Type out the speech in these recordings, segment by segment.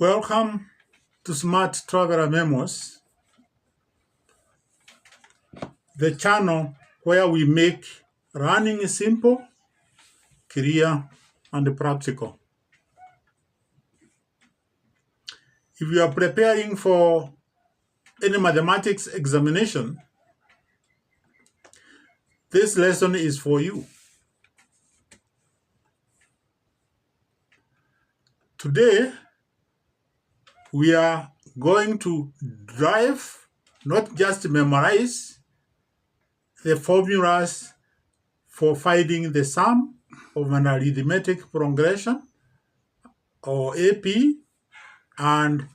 Welcome to Smart Traveler Memoirs, the channel where we make learning simple, clear, and practical. If you are preparing for any mathematics examination, this lesson is for you. Today, we are going to drive, not just memorize, the formulas for finding the sum of an arithmetic progression, or AP, and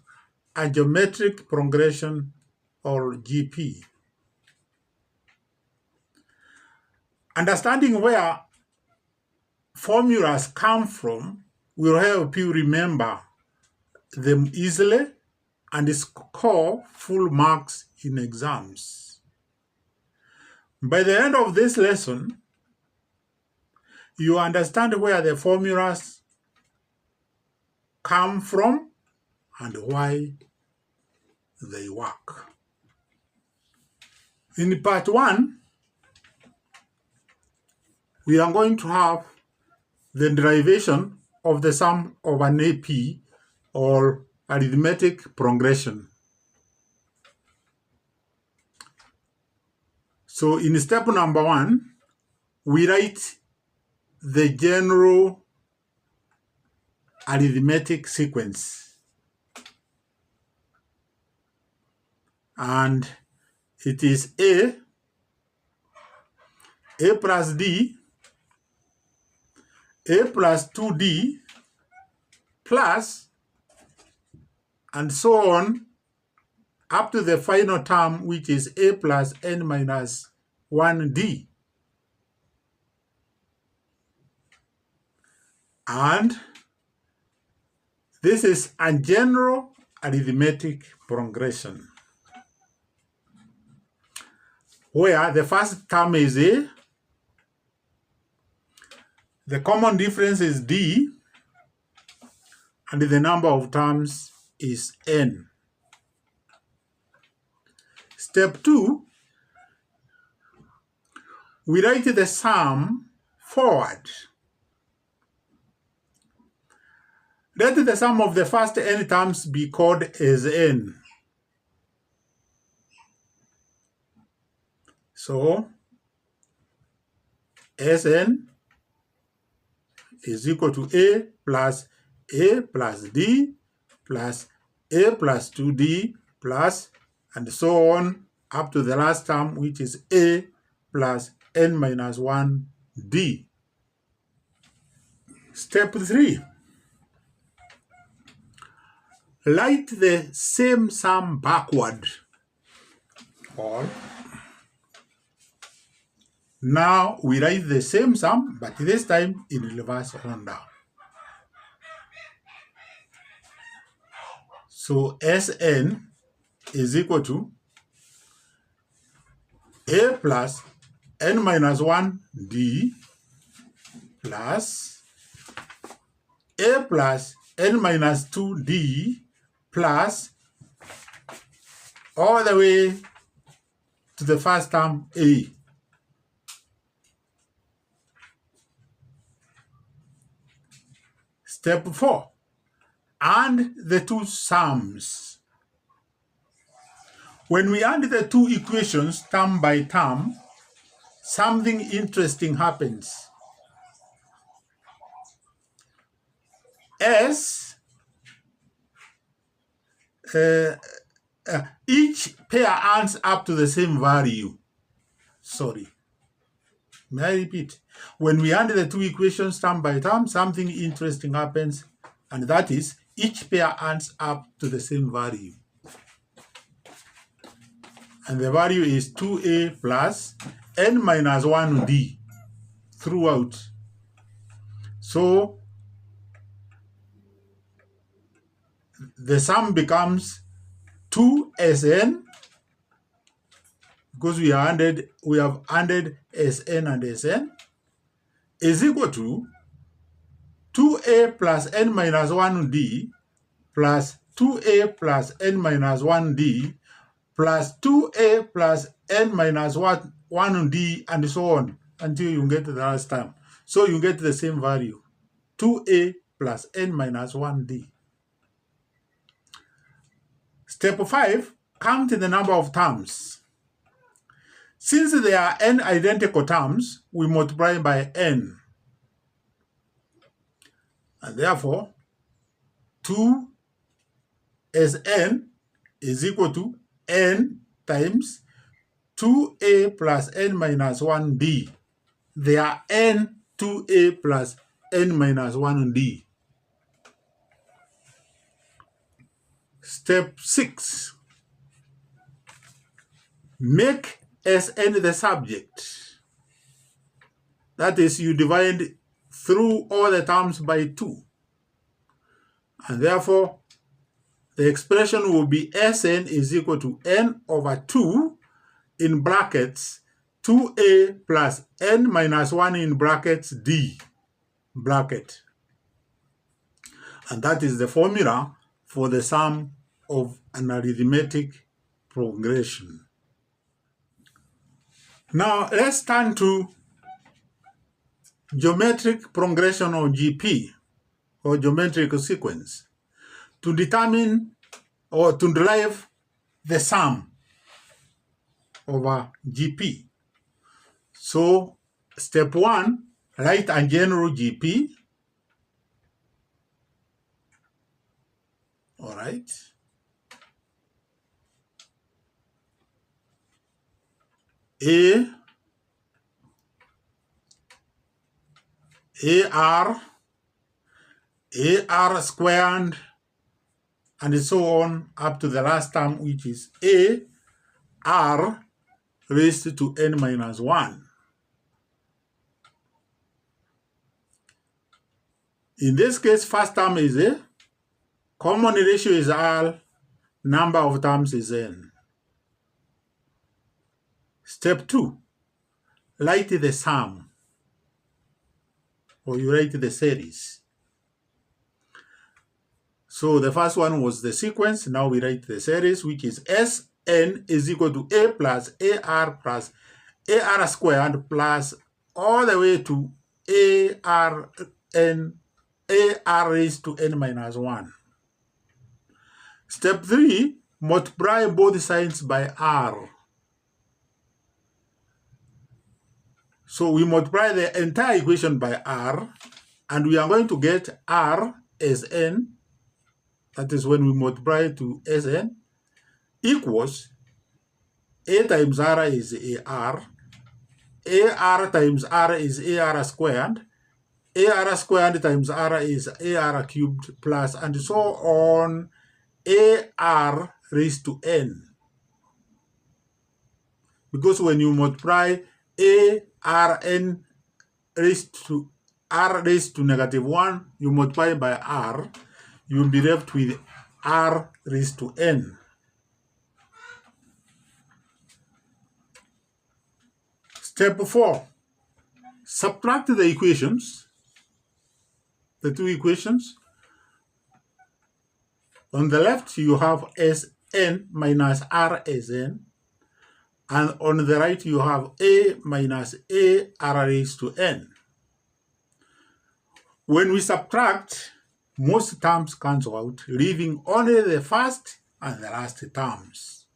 a geometric progression, or GP. Understanding where formulas come from will help you remember them easily and score full marks in exams. By the end of this lesson, you understand where the formulas come from and why they work. In part 1, we are going to have the derivation of the sum of an AP, or arithmetic progression. So in step number 1, we write the general arithmetic sequence. And it is A plus D, A plus 2D, plus, and so on, up to the final term, which is A plus N minus 1D. And this is a general arithmetic progression, where the first term is A, the common difference is D, and the number of terms is N. Step 2, we write the sum forward. Let the sum of the first N terms be called as N. So, Sn is equal to A plus D plus A plus 2D plus, and so on, up to the last term, which is A plus N minus 1D. Step 3. Write the same sum backward. Or, now we write the same sum, but this time in reverse order. So Sn is equal to A plus N minus 1D plus A plus N minus 2D plus all the way to the first term A. Step 4, add the two sums. When we add the two equations term by term, something interesting happens. Each pair adds up to the same value. Sorry. May I repeat? When we add the two equations term by term, something interesting happens, and that is each pair adds up to the same value. And the value is 2A plus N minus 1D throughout. So the sum becomes 2Sn, because we have added Sn and Sn, is equal to 2A plus N minus 1D plus 2a plus n minus 1d plus 2a plus n minus 1d and so on until you get the last term. So you get the same value, 2a plus n minus 1d. Step 5, count the number of terms. Since there are n identical terms, we multiply by n. And therefore, 2 as n is equal to n times 2a plus n minus 1d. There are n 2a plus n minus 1d. Step 6. Make Sn the subject. That is, you divide through all the terms by 2. And therefore, the expression will be Sn is equal to n over 2 in brackets 2a plus n minus 1 in brackets d bracket. And that is the formula for the sum of an arithmetic progression. Now let's turn to geometric progression, or GP, or geometric sequence, to determine or to derive the sum over GP. So step 1, write a general GP. All right. AR squared, and so on up to the last term, which is AR raised to n minus 1. In this case, first term is A, common ratio is R, number of terms is n. Step 2, write the sum, or you write the series. So the first one was the sequence. Now we write the series, which is Sn is equal to A plus AR squared plus all the way to AR raised to n minus 1. Step 3, multiply both sides by R. So we multiply the entire equation by R, and we are going to get R as n. That is when we multiply to Sn equals A times R is AR times R is AR squared times R is AR cubed, plus and so on AR raised to n. Because when you multiply ARn raised to R raised to negative 1, you multiply by R, you will be left with R raised to n. Step 4, subtract the equations, the two equations. On the left, you have Sn minus R as n, and on the right, you have A minus AR raised to n. When we subtract, most terms cancel out, leaving only the first and the last terms.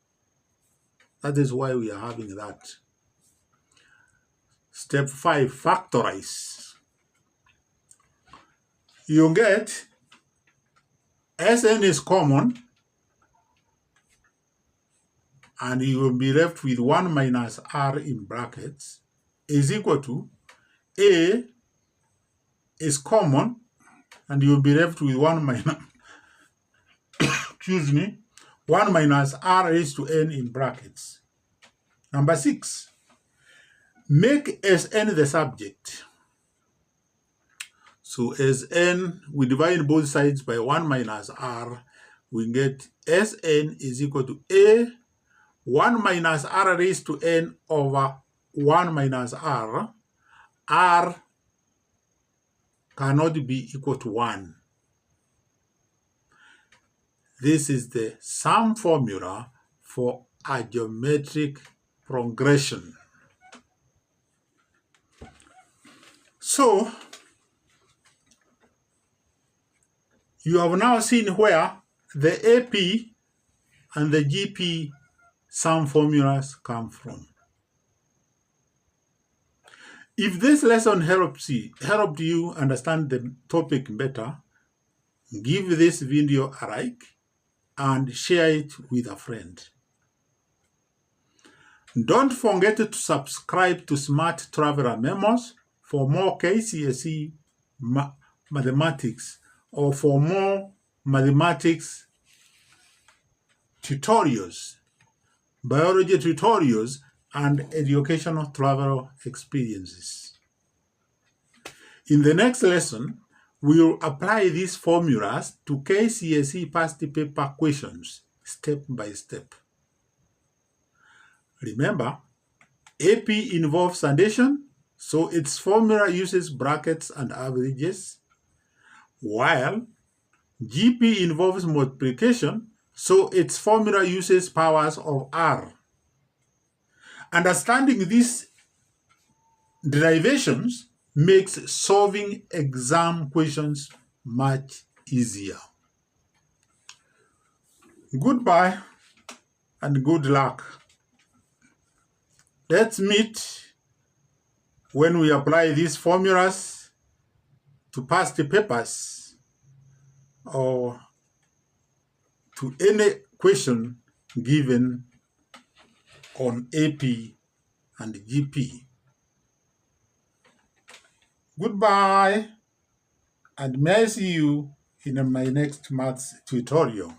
That is why we are having that. Step 5, factorize. You get Sn is common, and you will be left with 1 minus R in brackets is equal to A is common, and you will be left with 1 minus excuse me, 1 minus R raised to n in brackets. Number 6, make Sn the subject. So Sn, we divide both sides by 1 minus R, we get Sn is equal to A 1 minus R raised to n over 1 minus R. R cannot be equal to 1. This is the sum formula for a geometric progression. So, you have now seen where the AP and the GP sum formulas come from. If this lesson helped you understand the topic better, give this video a like and share it with a friend. Don't forget to subscribe to Smart Traveler Memoirs for more KCSE mathematics or for more mathematics tutorials, biology tutorials, and educational travel experiences. In the next lesson, we will apply these formulas to KCSE past paper questions step by step. Remember, AP involves summation, so its formula uses brackets and averages, while GP involves multiplication, so its formula uses powers of R. Understanding these derivations makes solving exam questions much easier. Goodbye and good luck. Let's meet when we apply these formulas to past papers or to any question given on AP and GP. Goodbye, and may I see you in my next maths tutorial.